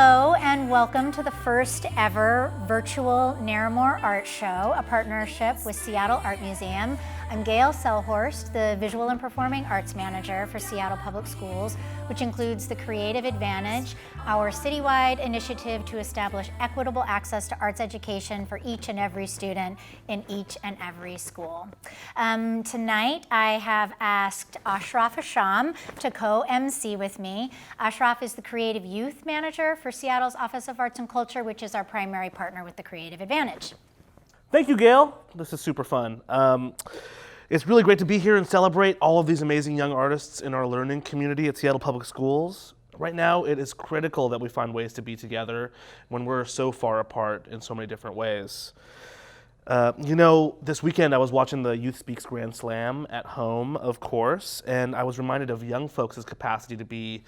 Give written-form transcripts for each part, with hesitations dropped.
Hello and welcome to the first ever virtual Naramore Art Show, a partnership with Seattle Art Museum. I'm Gail Selhorst, the Visual and Performing Arts Manager for Seattle Public Schools, which includes the Creative Advantage, our citywide initiative to establish equitable access to arts education for each and every student in each and every school. Tonight I have asked Ashraf Hasham to co-MC with me. Ashraf is the Creative Youth Manager for Seattle's Office of Arts and Culture, which is our primary partner with the Creative Advantage. Thank you, Gail. This is super fun. It's really great to be here and celebrate all of these amazing young artists in our learning community at Seattle Public Schools. Right now, it is critical that we find ways to be together when we're so far apart in so many different ways. This weekend I was watching the Youth Speaks Grand Slam at home, of course, and I was reminded of young folks' capacity to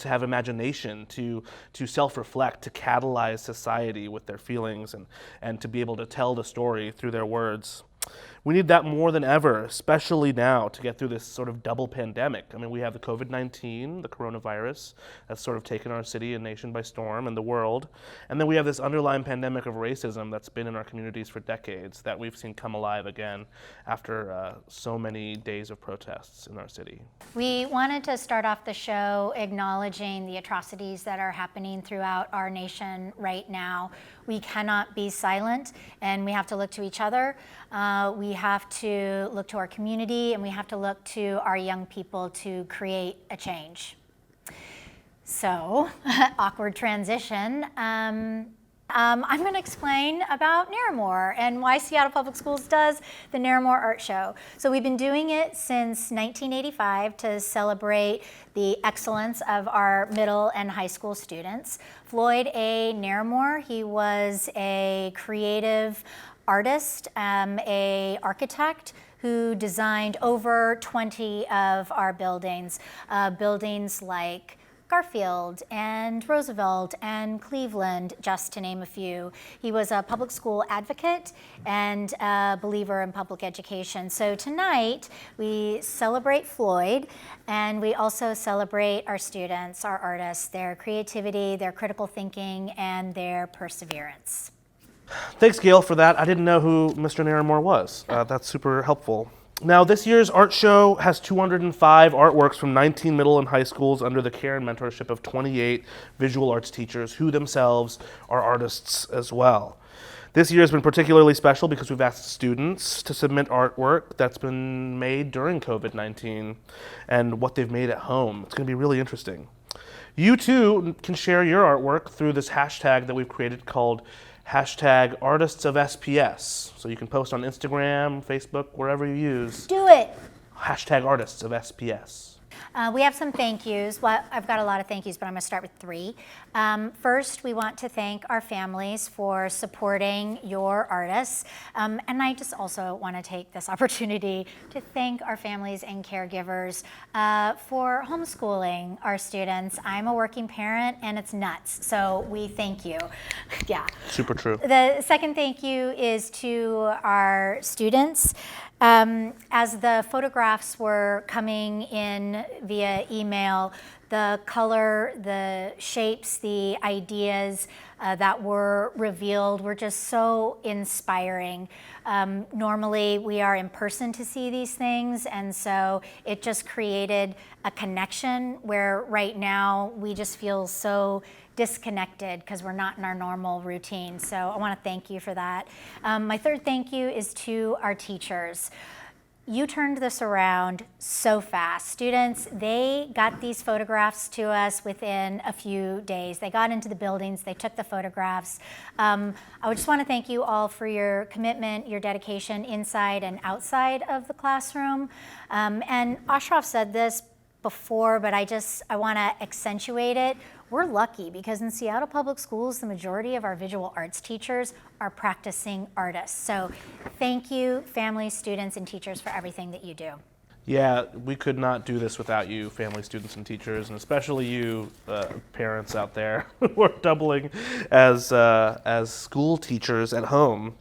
have imagination, to self-reflect, to catalyze society with their feelings and to be able to tell the story through their words. We need that more than ever, especially now to get through this sort of double pandemic. I mean, we have the COVID-19, the coronavirus, that's sort of taken our city and nation by storm and the world. And then we have this underlying pandemic of racism that's been in our communities for decades that we've seen come alive again after so many days of protests in our city. We wanted to start off the show acknowledging the atrocities that are happening throughout our nation right now. We cannot be silent, and we have to look to each other. We have to look to our community, and we have to look to our young people to create a change. So, awkward transition. I'm going to explain about Naramore and why Seattle Public Schools does the Naramore Art Show. So we've been doing it since 1985 to celebrate the excellence of our middle and high school students. Floyd A. Naramore, he was a creative artist, an architect who designed over 20 of our buildings, buildings like Garfield and Roosevelt and Cleveland, just to name a few. He was a public school advocate and a believer in public education. So tonight we celebrate Floyd, and we also celebrate our students, our artists, their creativity, their critical thinking, and their perseverance. Thanks, Gail, for that. I didn't know who Mr. Naramore was. That's super helpful. Now, this year's art show has 205 artworks from 19 middle and high schools under the care and mentorship of 28 visual arts teachers who themselves are artists as well. This year has been particularly special because we've asked students to submit artwork that's been made during COVID-19 and what they've made at home. It's going to be really interesting. You too can share your artwork through this hashtag that we've created called hashtag Artists of SPS. So you can post on Instagram, Facebook, wherever you use. Do it! Hashtag Artists of SPS. We have some thank yous. Well, I've got a lot of thank yous, but I'm going to start with 3. First, we want to thank our families for supporting your artists. And I just also want to take this opportunity to thank our families and caregivers for homeschooling our students. I'm a working parent, and it's nuts, so we thank you. Yeah. Super true. The second thank you is to our students. As the photographs were coming in via email, the color, the shapes, the ideas that were revealed were just so inspiring. Normally we are in person to see these things, and so it just created a connection where right now we just feel so disconnected because we're not in our normal routine. So I want to thank you for that. My third thank you is to our teachers. You turned this around so fast. Students, they got these photographs to us within a few days. They got into the buildings, they took the photographs. I would just want to thank you all for your commitment, your dedication inside and outside of the classroom. And Ashraf said this before, but I want to accentuate it. We're lucky because in Seattle Public Schools, the majority of our visual arts teachers are practicing artists. So thank you, families, students, and teachers for everything that you do. Yeah, we could not do this without you, family, students, and teachers, and especially you, parents out there who are doubling as school teachers at home.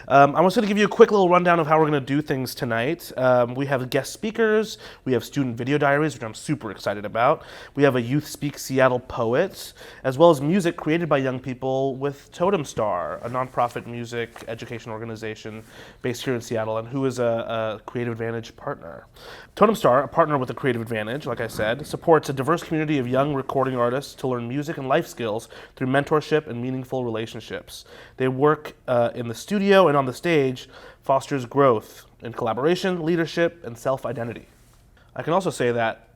I was going to give you a quick little rundown of how we're going to do things tonight. We have guest speakers, we have student video diaries, which I'm super excited about. We have a Youth Speak Seattle poet, as well as music created by young people with Totem Star, a nonprofit music education organization based here in Seattle, and who is a Creative Advantage partner. Totem Star, a partner with the Creative Advantage, like I said, supports a diverse community of young recording artists to learn music and life skills through mentorship and meaningful relationships. They work in the studio and on the stage, fosters growth in collaboration, leadership, and self-identity. I can also say that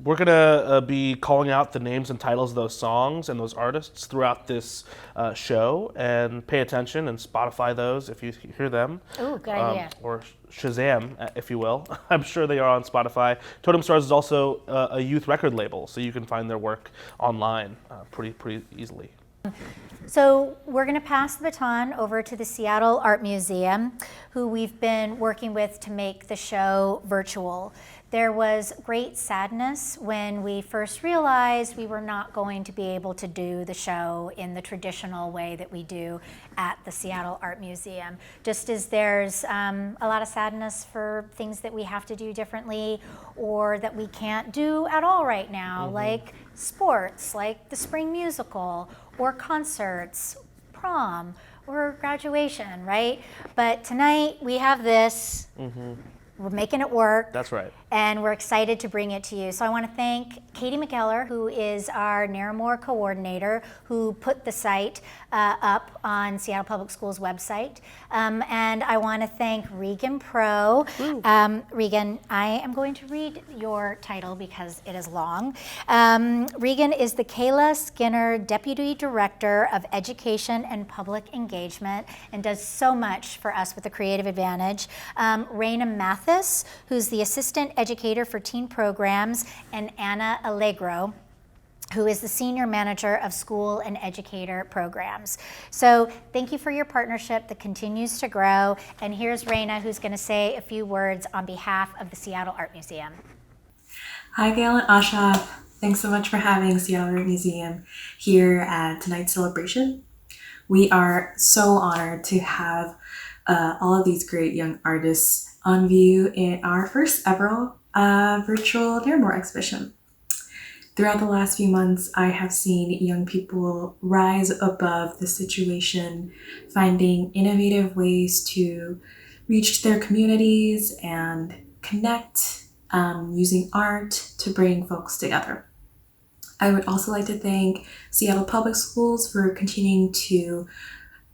we're going to be calling out the names and titles of those songs and those artists throughout this show, and pay attention and Spotify those if you hear them. Ooh, good idea. Or Shazam, if you will. I'm sure they are on Spotify. Totem Stars is also a youth record label, so you can find their work online pretty easily. So we're going to pass the baton over to the Seattle Art Museum, who we've been working with to make the show virtual. There was great sadness when we first realized we were not going to be able to do the show in the traditional way that we do at the Seattle Art Museum. Just as there's a lot of sadness for things that we have to do differently or that we can't do at all right now, like sports, like the spring musical, or concerts, prom, or graduation, right? But tonight we have this. We're making it work. That's right. And we're excited to bring it to you. So I want to thank Katie McKellar, who is our Naramore coordinator, who put the site up on Seattle Public Schools website. And I want to thank Regan Pro. Regan, I am going to read your title because it is long. Regan is the Kayla Skinner Deputy Director of Education and Public Engagement and does so much for us with the Creative Advantage. Raina Mathis, who's the Assistant Educator for Teen Programs, and Anna Allegro, who is the Senior Manager of School and Educator Programs. So thank you for your partnership that continues to grow. And here's Raina, who's going to say a few words on behalf of the Seattle Art Museum. Hi, Gail and Asha. Thanks so much for having Seattle Art Museum here at tonight's celebration. We are so honored to have all of these great young artists on view in our first ever virtual Naramore exhibition. Throughout the last few months, I have seen young people rise above the situation, finding innovative ways to reach their communities and connect, using art to bring folks together. I would also like to thank Seattle Public Schools for continuing to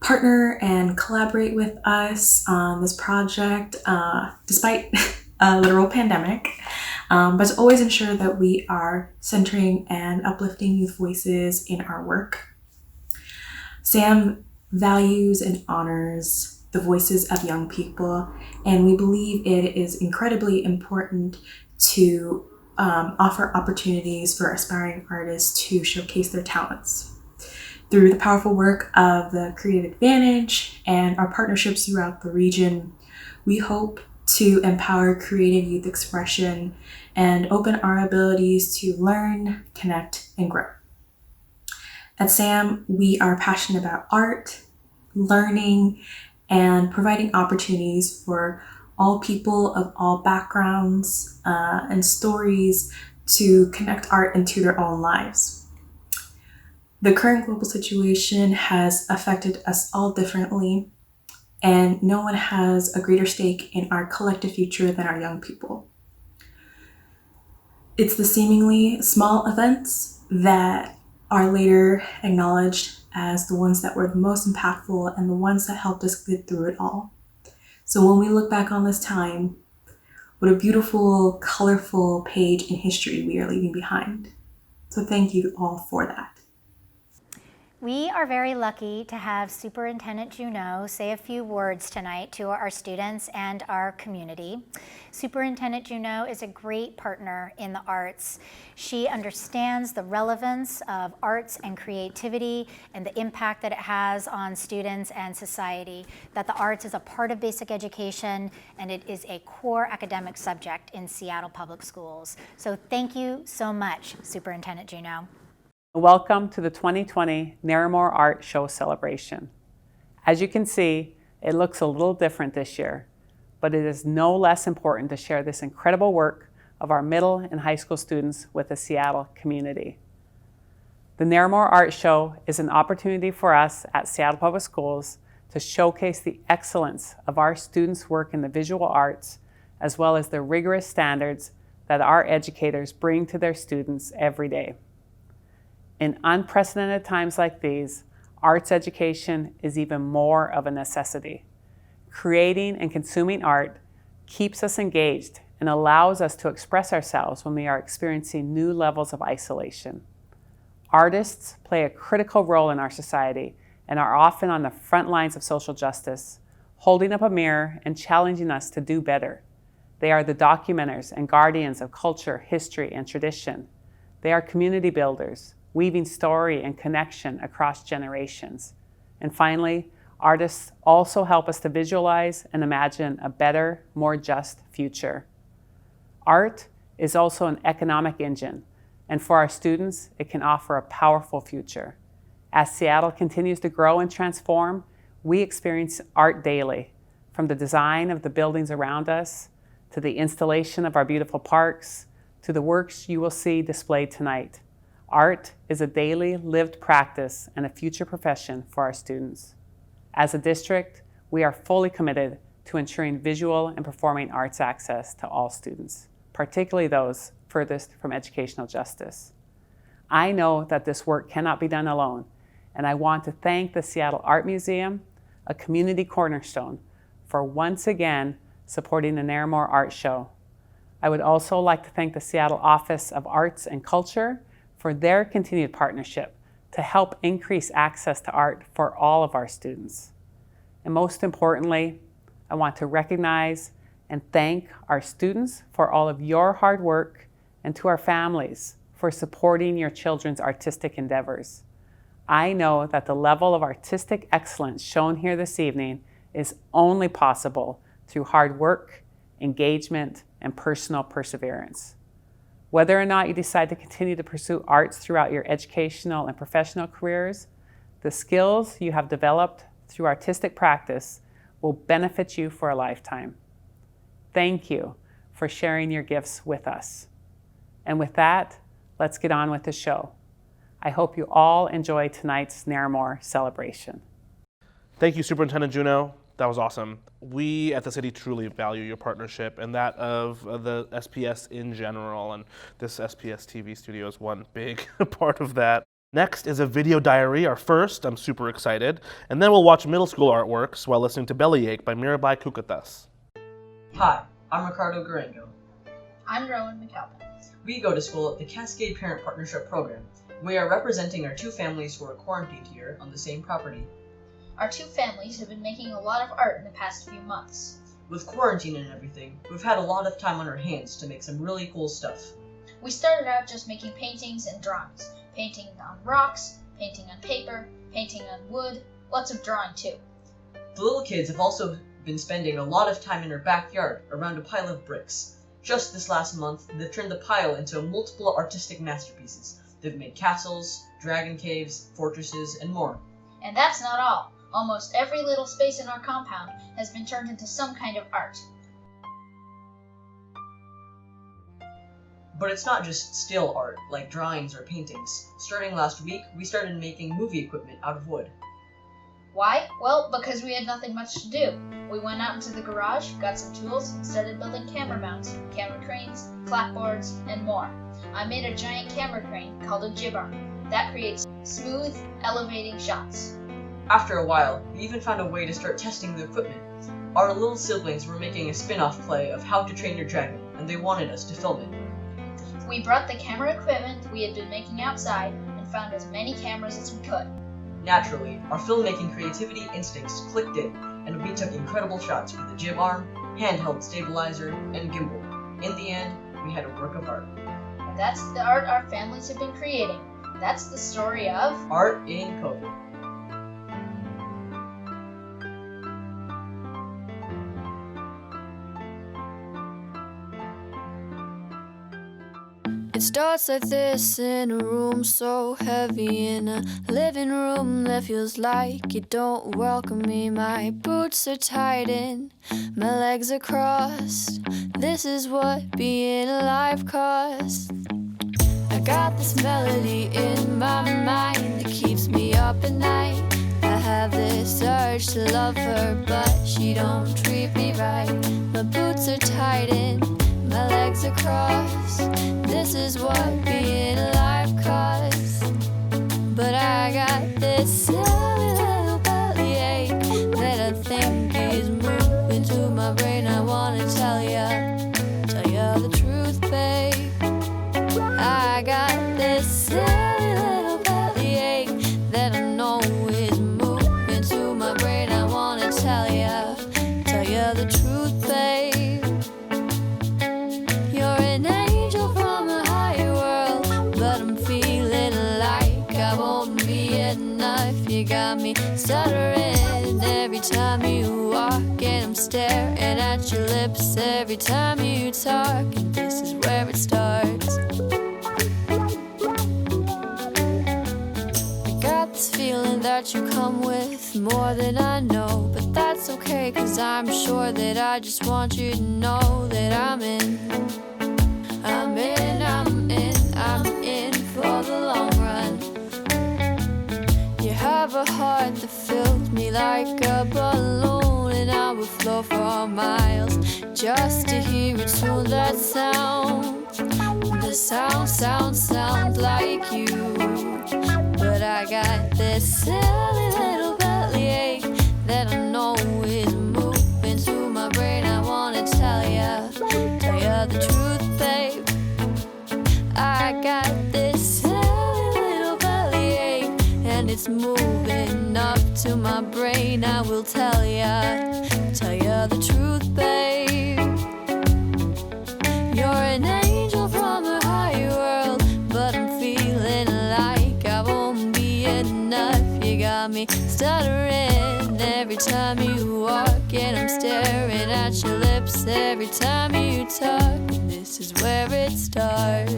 partner and collaborate with us on this project, despite a literal pandemic, but to always ensure that we are centering and uplifting youth voices in our work. SAM values and honors the voices of young people, and we believe it is incredibly important to offer opportunities for aspiring artists to showcase their talents. Through the powerful work of the Creative Advantage and our partnerships throughout the region, we hope to empower creative youth expression and open our abilities to learn, connect, and grow. At SAM, we are passionate about art, learning, and providing opportunities for all people of all backgrounds and stories to connect art into their own lives. The current global situation has affected us all differently, and no one has a greater stake in our collective future than our young people. It's the seemingly small events that are later acknowledged as the ones that were the most impactful and the ones that helped us get through it all. So when we look back on this time, what a beautiful, colorful page in history we are leaving behind. So thank you all for that. We are very lucky to have Superintendent Junot say a few words tonight to our students and our community. Superintendent Junot is a great partner in the arts. She understands the relevance of arts and creativity and the impact that it has on students and society, that the arts is a part of basic education and it is a core academic subject in Seattle Public Schools. So thank you so much, Superintendent Junot. Welcome to the 2020 Naramore Art Show Celebration. As you can see, It looks a little different this year, but it is no less important to share this incredible work of our middle and high school students with the Seattle community. The Naramore Art Show is an opportunity for us at Seattle Public Schools to showcase the excellence of our students' work in the visual arts, as well as the rigorous standards that our educators bring to their students every day. In unprecedented times like these, arts education is even more of a necessity. Creating and consuming art keeps us engaged and allows us to express ourselves when we are experiencing new levels of isolation. Artists play a critical role in our society and are often on the front lines of social justice, holding up a mirror and challenging us to do better. They are the documenters and guardians of culture, history, and tradition. They are community builders, weaving story and connection across generations. And finally, artists also help us to visualize and imagine a better, more just future. Art is also an economic engine, and for our students, it can offer a powerful future. As Seattle continues to grow and transform, we experience art daily, from the design of the buildings around us, to the installation of our beautiful parks, to the works you will see displayed tonight. Art is a daily lived practice and a future profession for our students. As a district, we are fully committed to ensuring visual and performing arts access to all students, particularly those furthest from educational justice. I know that this work cannot be done alone, and I want to thank the Seattle Art Museum, a community cornerstone, for once again supporting the Naramore Art Show. I would also like to thank the Seattle Office of Arts and Culture for their continued partnership to help increase access to art for all of our students. And most importantly, I want to recognize and thank our students for all of your hard work, and to our families for supporting your children's artistic endeavors. I know that the level of artistic excellence shown here this evening is only possible through hard work, engagement, and personal perseverance. Whether or not you decide to continue to pursue arts throughout your educational and professional careers, the skills you have developed through artistic practice will benefit you for a lifetime. Thank you for sharing your gifts with us. And with that, let's get on with the show. I hope you all enjoy tonight's Naramore Celebration. Thank you, Superintendent Juneau. That was awesome. We at the city truly value your partnership and that of the SPS in general, and this SPS-TV studio is one big part of that. Next is a video diary, our first. I'm super excited. And then we'll watch middle school artworks while listening to Bellyache by Mirabai Kukatas. Hi, I'm Ricardo Garango. I'm Rowan McAlpin. We go to school at the Cascade Parent Partnership Program. We are representing our two families who are quarantined here on the same property. Our two families have been making a lot of art in the past few months. With quarantine and everything, we've had a lot of time on our hands to make some really cool stuff. We started out just making paintings and drawings. Painting on rocks, painting on paper, painting on wood, lots of drawing too. The little kids have also been spending a lot of time in our backyard around a pile of bricks. Just this last month, they've turned the pile into multiple artistic masterpieces. They've made castles, dragon caves, fortresses, and more. And that's not all. Almost every little space in our compound has been turned into some kind of art. But it's not just still art, like drawings or paintings. Starting last week, we started making movie equipment out of wood. Why? Well, because we had nothing much to do. We went out into the garage, got some tools, and started building camera mounts, camera cranes, clapboards, and more. I made a giant camera crane called a jib arm that creates smooth, elevating shots. After a while, we even found a way to start testing the equipment. Our little siblings were making a spin-off play of How to Train Your Dragon, and they wanted us to film it. We brought the camera equipment we had been making outside and found as many cameras as we could. Naturally, our filmmaking creativity instincts clicked in, and we took incredible shots with a jib arm, handheld stabilizer, and gimbal. In the end, we had a work of art. And that's the art our families have been creating. That's the story of Art in COVID. It starts like this in a room so heavy, in a living room that feels like you don't welcome me. My boots are tightened, my legs are crossed. This is what being alive costs. I got this melody in my mind that keeps me up at night. I have this urge to love her, but she don't treat me right. My boots are tightened, my legs are crossed. This is what being alive costs. But I got this silly little bellyache that I think is moving to my brain. I wanna tell ya the truth, babe. I got this silly little bellyache that I know is moving to my brain. I wanna tell ya the truth, babe. You're an angel from a higher world, but I'm feeling like I won't be enough. You got me stuttering every time you walk, and I'm staring at your lips every time you talk, and this is where it starts. Feeling that you come with more than I know, but that's okay, 'cause I'm sure that I just want you to know that I'm in for the long run. You have a heart that fills me like a balloon, and I will flow for miles just to hear it tune. That sound, the sound like you. But I got this silly little bellyache that I know is moving to my brain. I wanna tell ya the truth, babe. I got this silly little bellyache, and it's moving up to my brain. I will tell ya the truth, babe. You're an angel from a higher world, but I'm feeling like I won't be enough. You got me stuttering every time you walk, and I'm staring at your lips every time you talk. This is where it starts.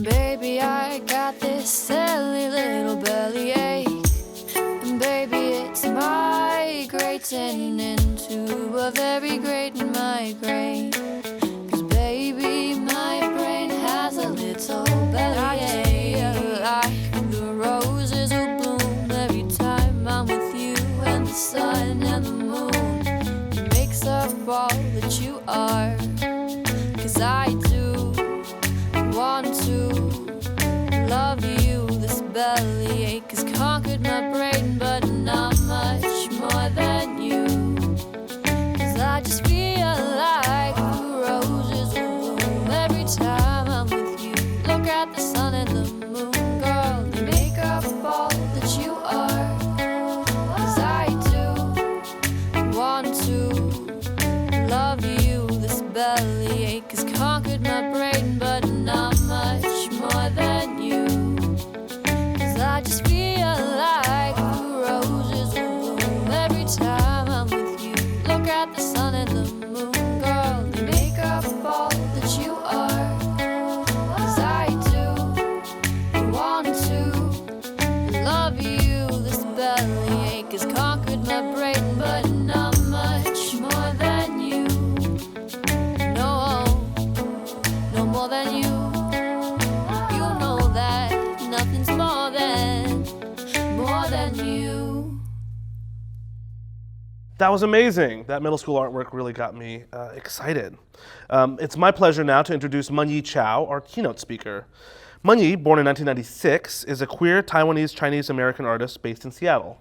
Baby, I got this silly little bellyache, and baby, it's migrating into a very great migraine. 'Cause baby, my brain has a little bellyache, like the roses will bloom every time I'm with you, and the sun and the moon, it makes up all that you are. 'Cause I do want to love you. This bellyache has conquered my brain, but not much more than you. 'Cause I just feel like the roses will bloom every time I'm with you. Look at the sun and the moon, girl, they make up all that you are. 'Cause I do want to love you. This bellyache has conquered my brain, but not much more than you. 'Cause I just feel like the roses will bloom every time I'm with you. Look at the sun and the moon, girl, they make up all that you are. 'Cause I do want to love you. This bellyache has conquered my brain, but not much more than you. No more than you. You know that nothing's more than you. That was amazing. That middle school artwork really got me excited. It's my pleasure now to introduce Mun-Yi Chow, our keynote speaker. Mun-Yi, born in 1996, is a queer Taiwanese Chinese American artist based in Seattle.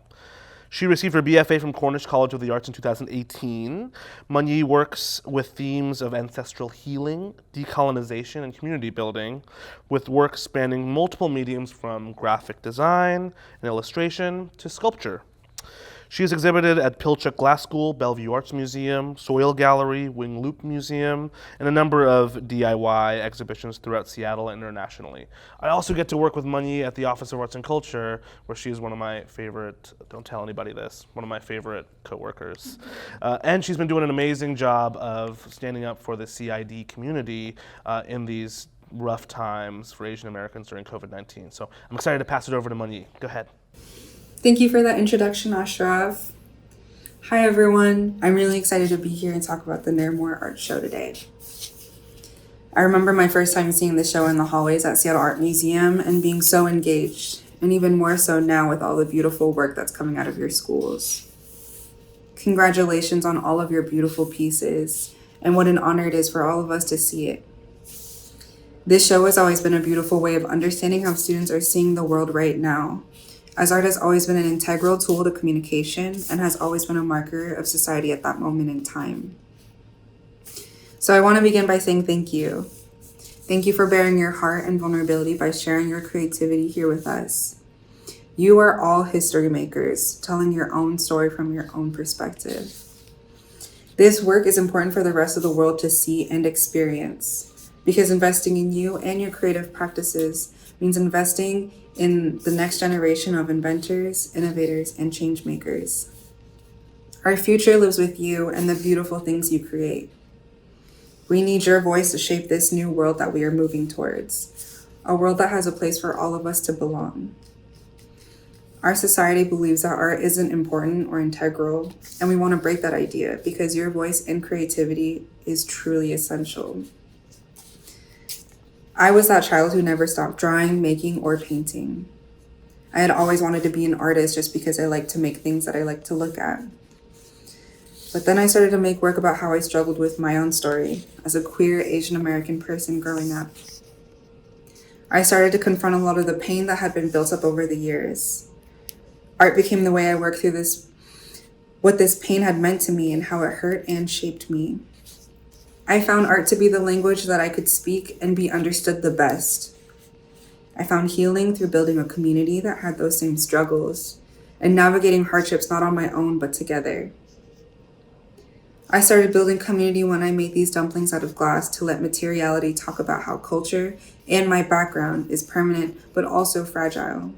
She received her BFA from Cornish College of the Arts in 2018. Munyi works with themes of ancestral healing, decolonization, and community building, with work spanning multiple mediums from graphic design and illustration to sculpture. She has exhibited at Pilchuck Glass School, Bellevue Arts Museum, Soil Gallery, Wing Loop Museum, and a number of DIY exhibitions throughout Seattle and internationally. I also get to work with Munyi at the Office of Arts and Culture, where she is one of my favorite, don't tell anybody this, one of my favorite coworkers. And she's been doing an amazing job of standing up for the CID community in these rough times for Asian Americans during COVID-19. So I'm excited to pass it over to Munyi. Go ahead. Thank you for that introduction, Ashraf. Hi, everyone. I'm really excited to be here and talk about the Naramore Art Show today. I remember my first time seeing the show in the hallways at Seattle Art Museum and being so engaged, and even more so now with all the beautiful work that's coming out of your schools. Congratulations on all of your beautiful pieces, and what an honor it is for all of us to see it. This show has always been a beautiful way of understanding how students are seeing the world right now, as art has always been an integral tool to communication and has always been a marker of society at that moment in time. So I want to begin by saying thank you. Thank you for bearing your heart and vulnerability by sharing your creativity here with us. You are all history makers, telling your own story from your own perspective. This work is important for the rest of the world to see and experience, because investing in you and your creative practices means investing in the next generation of inventors, innovators, and change makers. Our future lives with you and the beautiful things you create. We need your voice to shape this new world that we are moving towards, a world that has a place for all of us to belong. Our society believes that art isn't important or integral, and we want to break that idea because your voice and creativity is truly essential. I was that child who never stopped drawing, making, or painting. I had always wanted to be an artist just because I liked to make things that I liked to look at. But then I started to make work about how I struggled with my own story as a queer Asian American person growing up. I started to confront a lot of the pain that had been built up over the years. Art became the way I worked through what this pain had meant to me and how it hurt and shaped me. I found art to be the language that I could speak and be understood the best. I found healing through building a community that had those same struggles and navigating hardships not on my own, but together. I started building community when I made these dumplings out of glass to let materiality talk about how culture and my background is permanent, but also fragile.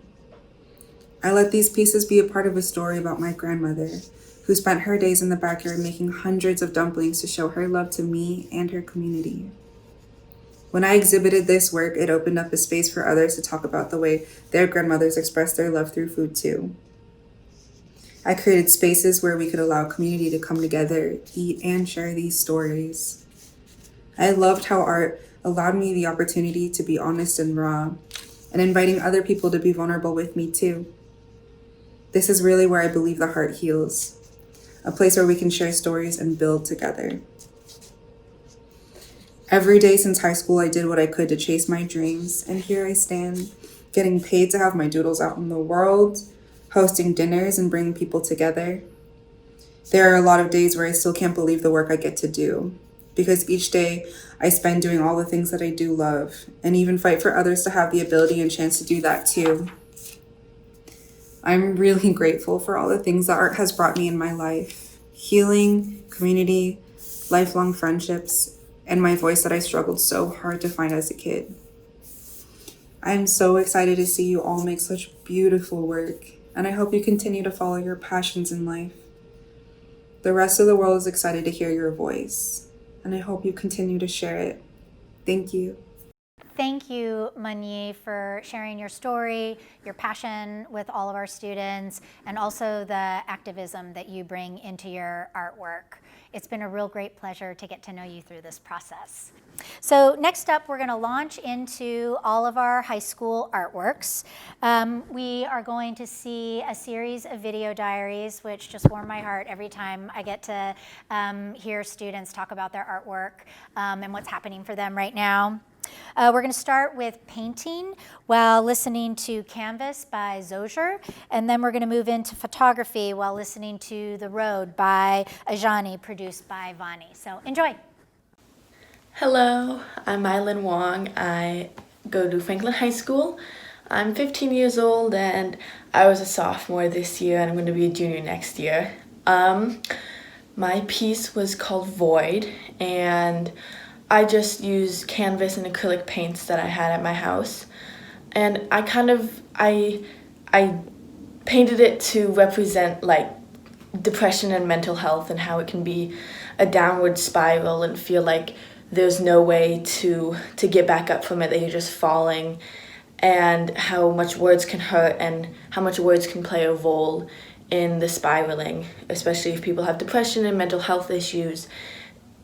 I let these pieces be a part of a story about my grandmother, who spent her days in the backyard making hundreds of dumplings to show her love to me and her community. When I exhibited this work, it opened up a space for others to talk about the way their grandmothers expressed their love through food too. I created spaces where we could allow community to come together, eat, and share these stories. I loved how art allowed me the opportunity to be honest and raw, and inviting other people to be vulnerable with me too. This is really where I believe the heart heals, a place where we can share stories and build together. Every day since high school, I did what I could to chase my dreams, and here I stand, getting paid to have my doodles out in the world, hosting dinners and bringing people together. There are a lot of days where I still can't believe the work I get to do, because each day I spend doing all the things that I do love, and even fight for others to have the ability and chance to do that too. I'm really grateful for all the things that art has brought me in my life: healing, community, lifelong friendships, and my voice that I struggled so hard to find as a kid. I'm so excited to see you all make such beautiful work, and I hope you continue to follow your passions in life. The rest of the world is excited to hear your voice, and I hope you continue to share it. Thank you. Thank you, Munyi, for sharing your story, your passion with all of our students, and also the activism that you bring into your artwork. It's been a real great pleasure to get to know you through this process. So next up, we're going to launch into all of our high school artworks. We are going to see a series of video diaries, which just warm my heart every time I get to hear students talk about their artwork and what's happening for them right now. We're going to start with painting while listening to Canvas by Zozier, and then we're going to move into photography while listening to The Road by Ajani, produced by Vani. So enjoy. Hello, I'm Mylin Wong. I go to Franklin High School. I'm 15 years old and I was a sophomore this year and I'm going to be a junior next year. My piece was called Void, and I just used canvas and acrylic paints that I had at my house. And I painted it to represent like depression and mental health and how it can be a downward spiral and feel like there's no way to get back up from it, that you're just falling, and how much words can hurt and how much words can play a role in the spiraling, especially if people have depression and mental health issues.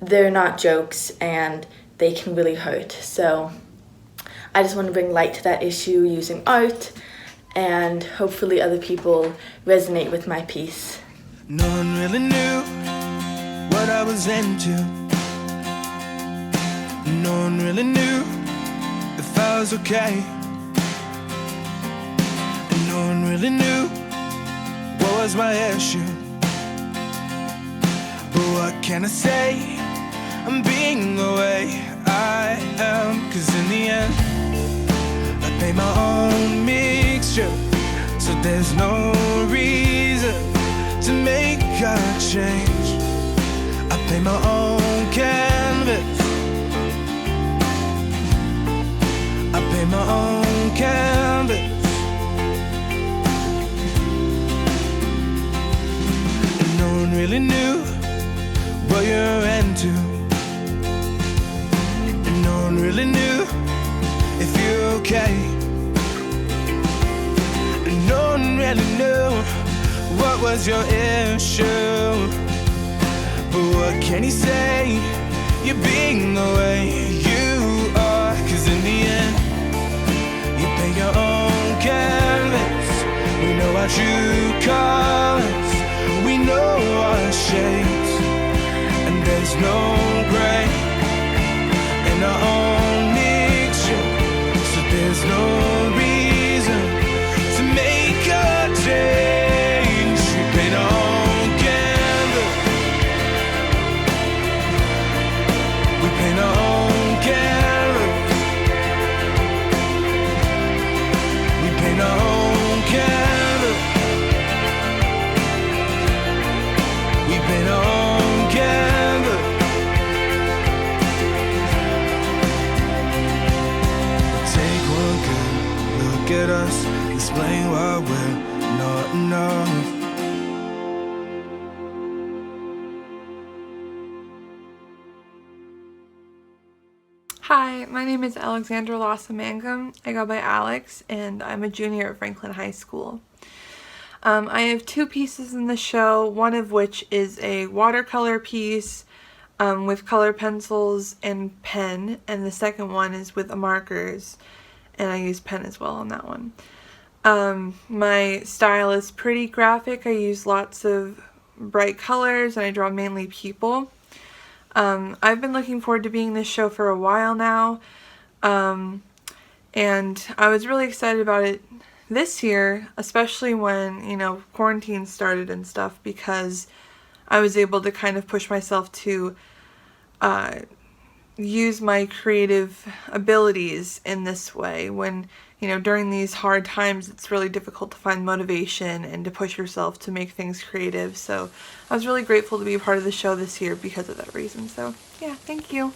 They're not jokes and they can really hurt. So I just want to bring light to that issue using art, and hopefully other people resonate with my piece. No one really knew what I was into. No one really knew if I was okay. And no one really knew what was my issue. But what can I say? I'm being the way I am. 'Cause in the end, I made my own mixture, so there's no reason to make a change. I paint my own canvas. I paint my own canvas. And no one really knew what you're into. And no one really knew if you're okay. And no one really knew what was your issue. But what can you say? You're being the way you are. 'Cause in the end, you paint your own canvas. We know our true colors, we know our shades, and there's no gray in our own mixture. So there's no reason to make a change. We paint our own canvas. We paint our own canvas. We paint our own canvas. We paint our own canvas. Take one good look at us, explain why we're not enough. Hi, my name is Alexandra Lassa Mangum. I go by Alex, and I'm a junior at Franklin High School. I have two pieces in the show, one of which is a watercolor piece with color pencils and pen, and the second one is with markers, and I use pen as well on that one. My style is pretty graphic. I use lots of bright colors, and I draw mainly people. I've been looking forward to being in this show for a while now, and I was really excited about it this year, especially when, quarantine started and stuff, because I was able to kind of push myself to use my creative abilities in this way when, during these hard times, it's really difficult to find motivation and to push yourself to make things creative. So I was really grateful to be a part of the show this year because of that reason. So yeah, thank you.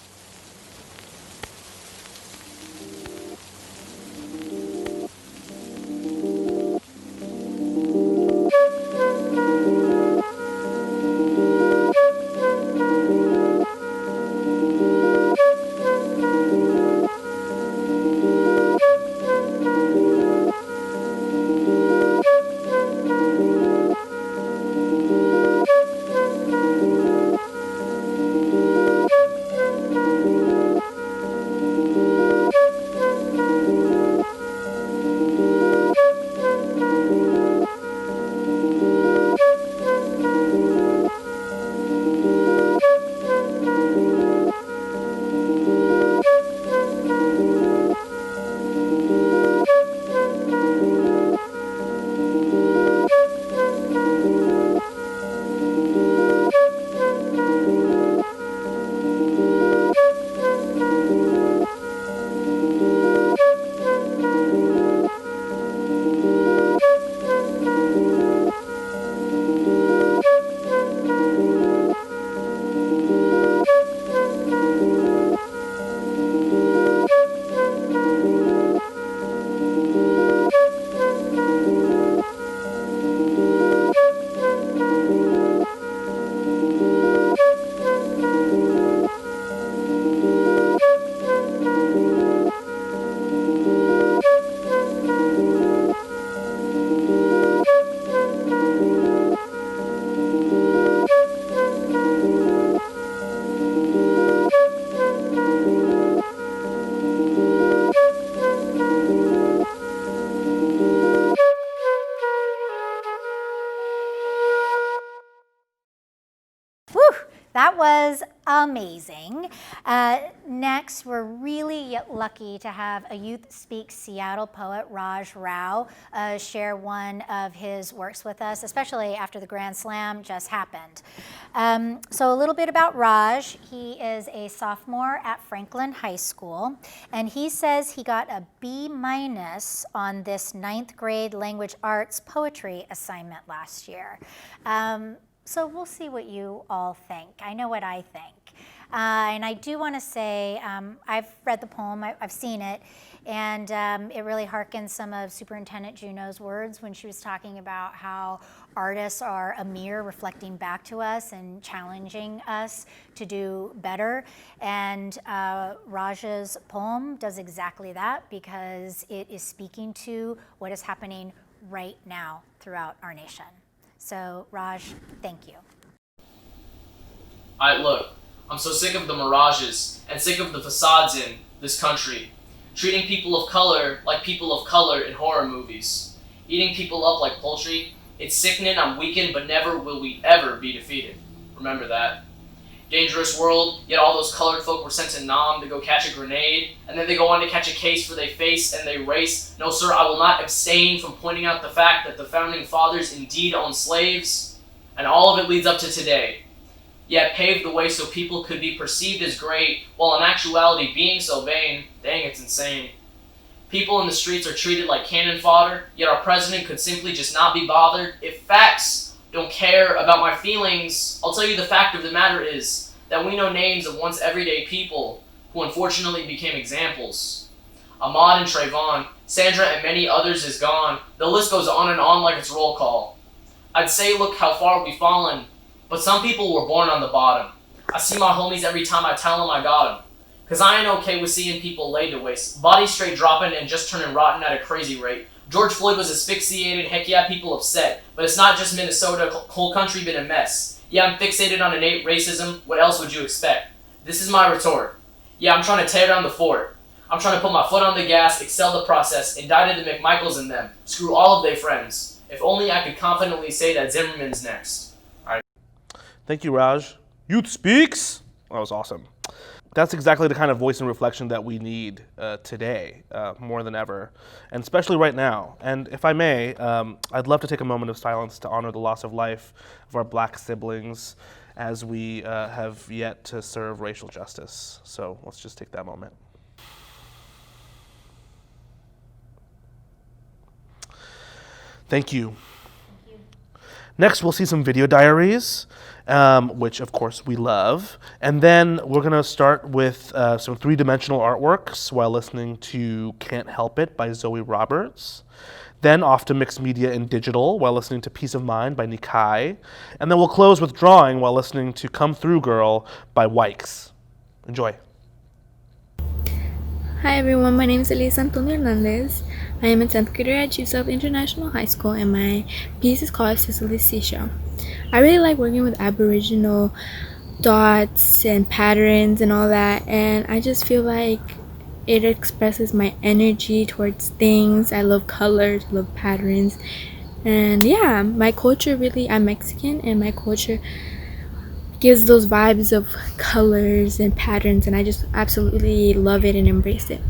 amazing. Next, we're really lucky to have a Youth Speak Seattle poet, Raj Rao, share one of his works with us, especially after the Grand Slam just happened. So a little bit about Raj. He is a sophomore at Franklin High School, and he says he got a B- on this 9th grade language arts poetry assignment last year. So we'll see what you all think. I know what I think. And I do want to say, I've read the poem, I've seen it, and it really harkens some of Superintendent Juneau's words when she was talking about how artists are a mirror reflecting back to us and challenging us to do better. And Raj's poem does exactly that, because it is speaking to what is happening right now throughout our nation. So, Raj, thank you. Look, I'm so sick of the mirages and sick of the facades in this country, treating people of color like people of color in horror movies, eating people up like poultry. It's sickening, I'm weakened, but never will we ever be defeated. Remember that. Dangerous world, yet all those colored folk were sent to Nam to go catch a grenade, and then they go on to catch a case for they face and they race. No, sir, I will not abstain from pointing out the fact that the founding fathers indeed owned slaves, and all of it leads up to today. Yet paved the way so people could be perceived as great, while in actuality being so vain. Dang, it's insane. People in the streets are treated like cannon fodder, yet our president could simply just not be bothered. If facts don't care about my feelings, I'll tell you the fact of the matter is that we know names of once everyday people who unfortunately became examples. Ahmad and Trayvon, Sandra and many others is gone. The list goes on and on like it's roll call. I'd say look how far we've fallen, but some people were born on the bottom. I see my homies every time I tell them I got them. Cause I ain't okay with seeing people laid to waste, bodies straight dropping and just turning rotten at a crazy rate. George Floyd was asphyxiated, heck yeah, people upset. But it's not just Minnesota, whole country been a mess. Yeah, I'm fixated on innate racism, what else would you expect? This is my retort. Yeah, I'm trying to tear down the fort. I'm trying to put my foot on the gas, excel the process, indicted the McMichaels and them. Screw all of their friends. If only I could confidently say that Zimmerman's next. Alright. Thank you, Raj. Youth Speaks. That was awesome. That's exactly the kind of voice and reflection that we need today, more than ever, and especially right now. And if I may, I'd love to take a moment of silence to honor the loss of life of our Black siblings as we have yet to serve racial justice. So let's just take that moment. Thank you. Next, we'll see some video diaries, which of course we love. And then we're gonna start with some three-dimensional artworks while listening to Can't Help It by Zoe Roberts. Then off to mixed media and digital while listening to Peace of Mind by Nikai. And then we'll close with drawing while listening to Come Through Girl by Wykes. Enjoy. Hi everyone, my name is Elisa Antonio Hernandez. I am a 10th grader at Chief Sealth International High School, and my piece is called Cicely's Seashell. I really like working with Aboriginal dots and patterns and all that, and I just feel like it expresses my energy towards things. I love colors, I love patterns, and yeah, my culture really, I'm Mexican, and my culture gives those vibes of colors and patterns, and I just absolutely love it and embrace it.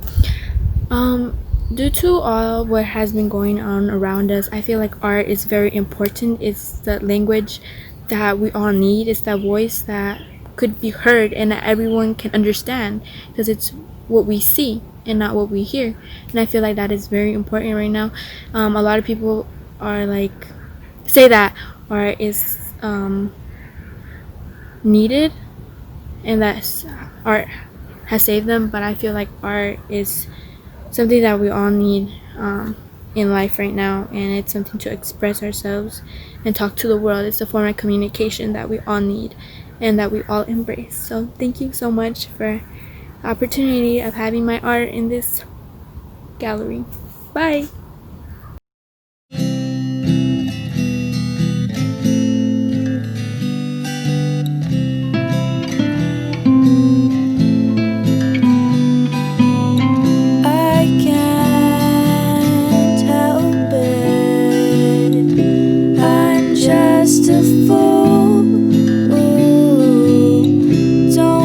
Due to all what has been going on around us, I feel like art is very important. It's the language that we all need. It's that voice that could be heard and that everyone can understand, because it's what we see and not what we hear. And I feel like that is very important right now. A lot of people are like, say that art is needed and that art has saved them, but I feel like art is something that we all need in life right now, and it's something to express ourselves and talk to the world. It's a form of communication that we all need and that we all embrace. So thank you so much for the opportunity of having my art in this gallery. Bye. Just a fool. Ooh, don't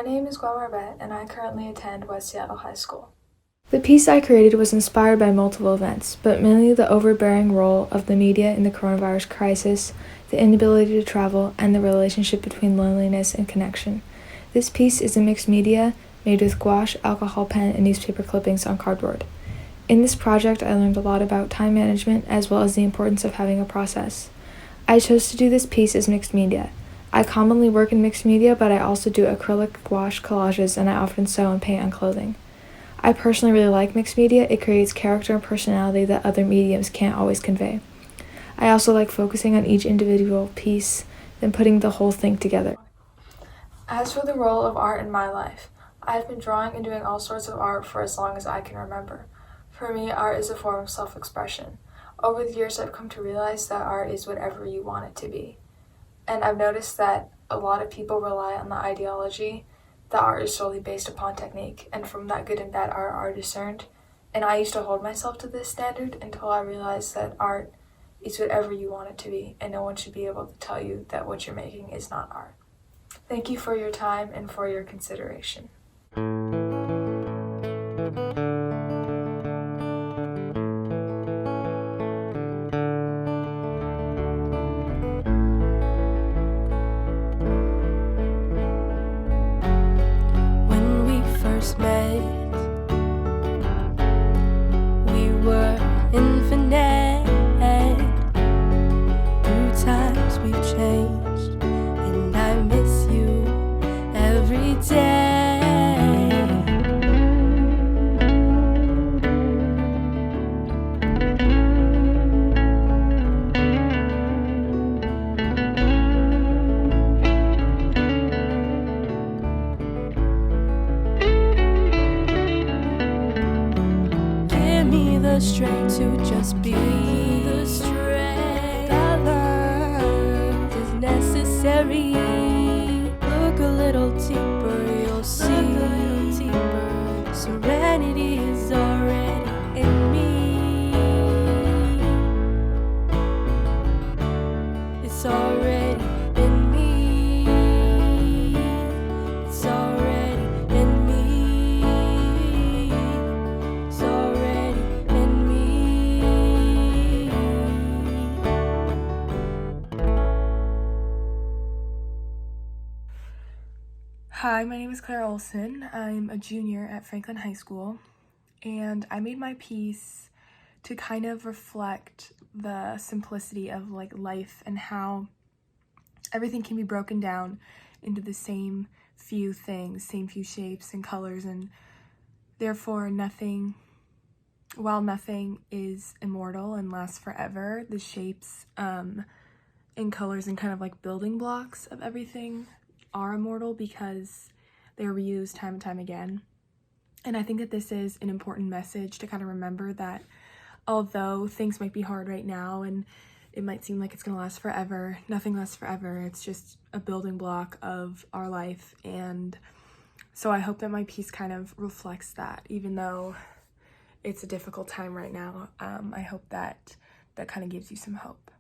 My name is Gwen Marbet, and I currently attend West Seattle High School. The piece I created was inspired by multiple events, but mainly the overbearing role of the media in the coronavirus crisis, the inability to travel, and the relationship between loneliness and connection. This piece is a mixed media made with gouache, alcohol pen, and newspaper clippings on cardboard. In this project, I learned a lot about time management as well as the importance of having a process. I chose to do this piece as mixed media. I commonly work in mixed media, but I also do acrylic gouache collages, and I often sew and paint on clothing. I personally really like mixed media. It creates character and personality that other mediums can't always convey. I also like focusing on each individual piece, then putting the whole thing together. As for the role of art in my life, I've been drawing and doing all sorts of art for as long as I can remember. For me, art is a form of self-expression. Over the years, I've come to realize that art is whatever you want it to be. And I've noticed that a lot of people rely on the ideology that art is solely based upon technique, and from that good and bad art are discerned. And I used to hold myself to this standard until I realized that art is whatever you want it to be, and no one should be able to tell you that what you're making is not art. Thank you for your time and for your consideration. When we first met, we were infinite. Through times we've changed, and I miss you every day. Give me the strength to just be the strength I learned is necessary. Look a little deeper, you'll see. Serenity is already in me. It's already in me. It's already in me. It's already in me. Hi, my name is Claire Olson. I'm a junior at Franklin High School, and I made my piece to kind of reflect the simplicity of life and how everything can be broken down into the same few things, same few shapes and colors, and therefore while nothing is immortal and lasts forever, the shapes and colors and kind of like building blocks of everything are immortal because they're reused time and time again. And I think that this is an important message to kind of remember that although things might be hard right now and it might seem like it's going to last forever, nothing lasts forever. It's just a building block of our life. And so I hope that my piece kind of reflects that, even though it's a difficult time right now. I hope that kind of gives you some hope.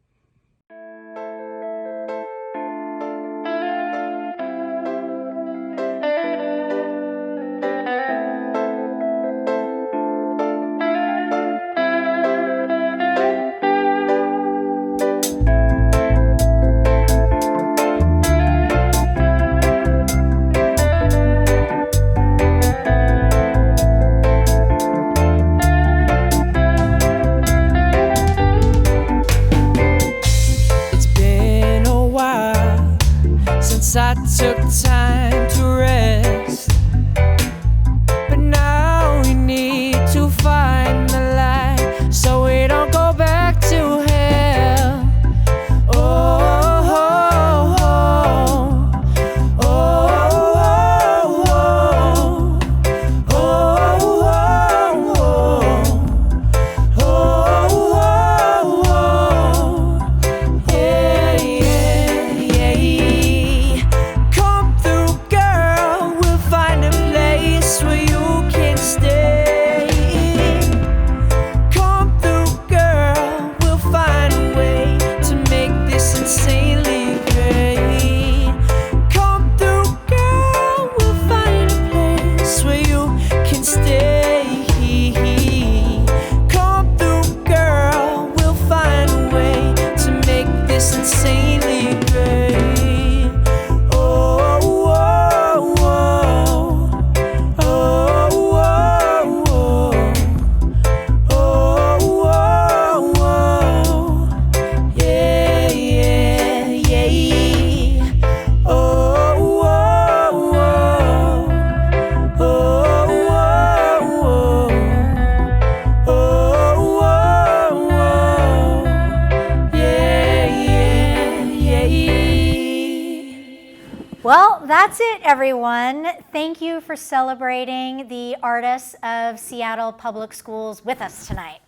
that's it, everyone. Thank you for celebrating the artists of Seattle Public Schools with us tonight.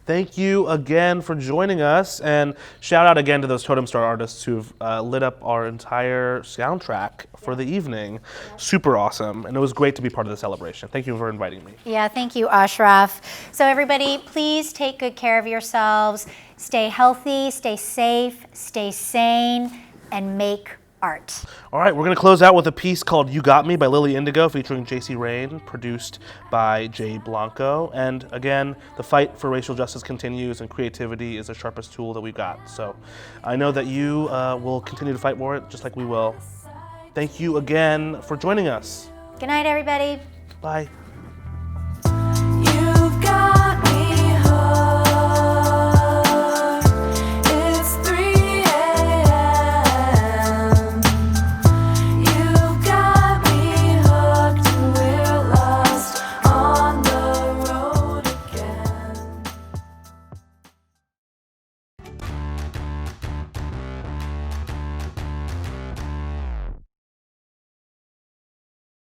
Thank you again for joining us, and shout out again to those Totem Star artists who've lit up our entire soundtrack for the evening. Super awesome, and it was great to be part of the celebration. Thank you for inviting me. Yeah, thank you, Ashraf. So everybody, please take good care of yourselves. Stay healthy, stay safe, stay sane, and make art. All right, we're going to close out with a piece called You Got Me by Lily Indigo featuring JC Rain, produced by Jay Blanco. And again, the fight for racial justice continues, and creativity is the sharpest tool that we've got. So I know that you will continue to fight for it, just like we will. Thank you again for joining us. Good night, everybody. Bye.